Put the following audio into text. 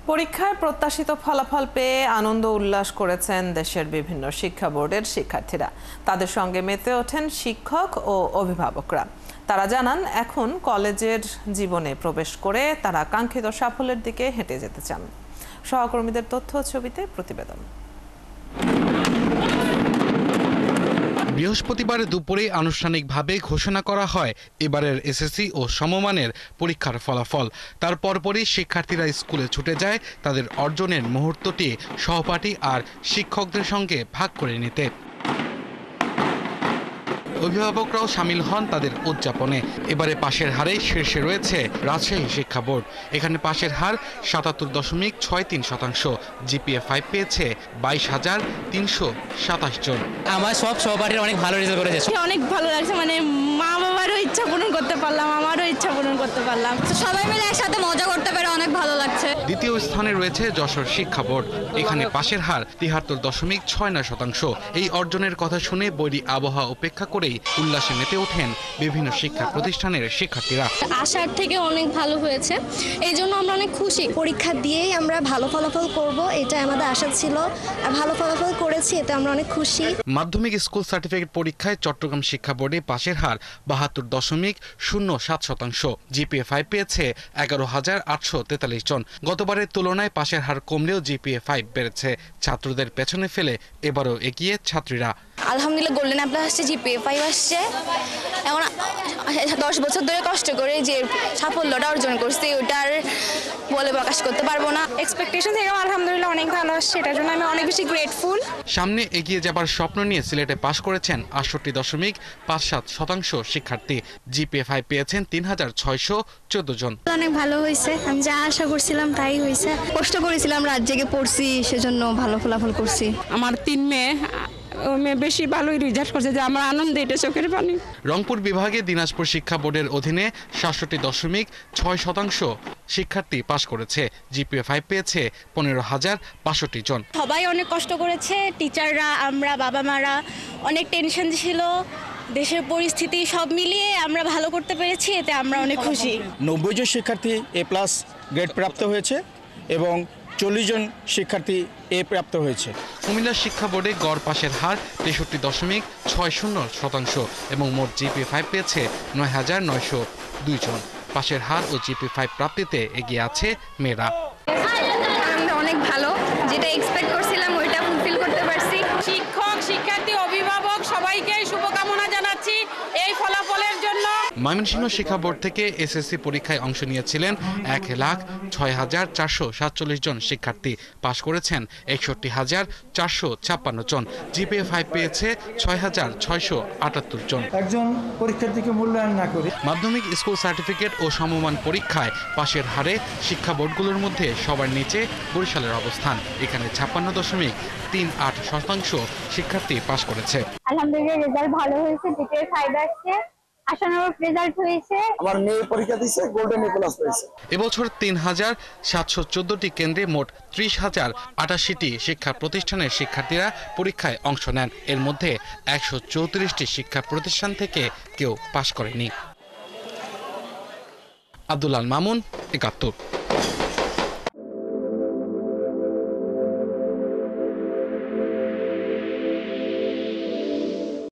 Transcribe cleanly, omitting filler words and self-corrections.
পরীক্ষায় প্রত্যাশিত ফলাফল পেয়ে আনন্দ উল্লাস করেছেন দেশের বিভিন্ন শিক্ষা বোর্ডের শিক্ষার্থীরা। তাদের সঙ্গে মেতে ওঠেন শিক্ষক ও অভিভাবকরা। তারা জানান, এখন কলেজের জীবনে প্রবেশ করে তারা কাঙ্ক্ষিত সাফল্যের দিকে হেঁটে যেতে চান। সহকর্মীদের তথ্য ছবিতে প্রতিবেদন। বৃহস্পতিবার দুপুরে আনুষ্ঠানিকভাবে ঘোষণা করা হয় এবারের এসএসসি ও সমমানের পরীক্ষার ফলাফল। তার পরপরই শিক্ষার্থীরা স্কুলে ছুটে যায় তাদের অর্জনের মুহূর্তটি সহপাঠী আর শিক্ষকদের সঙ্গে ভাগ করে নিতে। অভিভাবকরাও সামিল হন তাদের উদযাপনে। এবারে পাশের হারে শীর্ষে রয়েছে রাজশাহী শিক্ষা বোর্ড। এখানে পাশের হার 77.63%। জিপিএ 5 পেয়েছে 22,327 জন। আমার সব সহপাঠীরা অনেক ভালো রেজাল্ট করেছে। অনেক ভালো লাগছে, মানে মা বাবারও ইচ্ছা পূরণ করতে পারলাম, আমারও ইচ্ছা পূরণ করতে পারলাম। সবাই মিলে একসাথে মজা করতে পেরে অনেক ভালো লাগছে। দ্বিতীয় স্থানে রয়েছে যশোর শিক্ষা বোর্ড। এখানে পাশের হার 73.69%। এই অর্জনের কথা শুনে বৈরী আবহাওয়া উপেক্ষা করেই উল্লাসে মেতে ওঠেন বিভিন্ন শিক্ষা প্রতিষ্ঠানের শিক্ষার্থীরা। আশার থেকে অনেক ভালো হয়েছে, এই জন্য আমরা অনেক খুশি। পরীক্ষা দিয়েই আমরা ভালো ফলাফল করব, এটা আমাদের আশা ছিল, আর ভালো ফলাফল করেছি, এতে আমরা অনেক খুশি। মাধ্যমিক স্কুল সার্টিফিকেট পরীক্ষায় চট্টগ্রাম শিক্ষা বোর্ডে পাশের হার 72.07%। জিপিএ 5 পেয়েছে 11,843 জন। গতবারের তুলনায় পাশের হার কমলেও জিপিএ 5 বেড়েছে। ছাত্রদের পেছনে ফেলে এবারও এগিয়ে ছাত্রীরা। আলহামদুলিল্লাহ গোল্ডেন অ্যাপ্লাস আসছে, জিপিএ 5 আসছে। এখন 10 বছর ধরে কষ্ট করে যে সাফল্যটা অর্জন করছি ওটার বলে প্রকাশ করতে পারবো না। এক্সপেকটেশন থেকে আলহামদুলিল্লাহ অনেক ভালো আসছে, এটার জন্য আমি অনেক বেশি গ্রেটফুল। সামনে এগিয়ে যাবার স্বপ্ন নিয়ে সিলেটে পাশ করেছেন 68.57% শিক্ষার্থী। জিপিএ 5 পেয়েছেন 3,614 জন। অনেক ভালো হয়েছে, আমি যা আশা করছিলাম তাই হয়েছে। কষ্ট করেছিলাম, রাত জেগে পড়ছি, সেজন্য ভালো ফলাফল করছি। আমার 3 মেয়ে বেশি ভালোই রেজাল্ট করছে, যে আমার আনন্দে এটা চোখের পানি। রংপুর বিভাগে দিনাজপুর শিক্ষা বোর্ডের অধীনে 67.6% শিক্ষার্থী পাশ করেছে। জিপিএ 5 পেয়েছে 15,062 জন। সবাই অনেক কষ্ট করেছে, টিচাররা, আমরা, বাবা মারা। অনেক টেনশন ছিল, দেশের পরিস্থিতি সব মিলিয়ে আমরা ভালো করতে পেরেছি, এতে আমরা অনেক খুশি। 90 জন শিক্ষার্থী এ প্লাস গ্রেড প্রাপ্ত হয়েছে এবং 40 জন শিক্ষার্থী এ প্রাপ্ত হয়েছে। কুমিল্লা শিক্ষা বোর্ডে গড় পাশের হার 63.60% এবং মোট জিপিএ 5 পেয়েছে 9,902 জন। পাশের হার ও জিপিএ 5 প্রাপ্তিতে এগিয়ে আছে মেয়েরা। অনেক ভালো, যেটা এক্সপেক্ট করছিলাম ওইটা ফুলফিল করতে পারছি। শিক্ষক, শিক্ষার্থী, অভিভাবক সবাইকে শুভকামনা জানাচ্ছি এই ফলাফলের জন্য। ময়মনসিংহ শিক্ষা বোর্ড থেকে এসএসসি পরীক্ষায় অংশ নিয়েছিলেন 1,06,447 জন শিক্ষার্থী। পাশ করেছেন 61,456 জন। জিপিএ 5 পেয়েছে 6,678 জন। একজন পরীক্ষার্থীকে মূল্যায়ন না করে মাধ্যমিক স্কুল সার্টিফিকেট ও সমমান পরীক্ষায় পাশের হারে শিক্ষা বোর্ডগুলোর মধ্যে সবার নিচে বরিশালের অবস্থান। এখানে 56.38% শিক্ষার্থী পাশ করেছে। আলহামদুলিল্লাহ রেজাল্ট ভালো হয়েছে, জিপিএ 5 আসছে, আশানুরূপ রেজাল্ট হয়েছে। আমার মেয়ে পরীক্ষা দিয়েছে, গোল্ডেন এপ্লাস পেয়েছে। এবছর 3,714টি কেন্দ্রে মোট 30,088টি শিক্ষা প্রতিষ্ঠানের শিক্ষার্থীরা পরীক্ষায় অংশ নেন। এর মধ্যে 134টি শিক্ষা প্রতিষ্ঠান থেকে কেউ পাশ করেনি। আব্দুল আল মামুন, 71।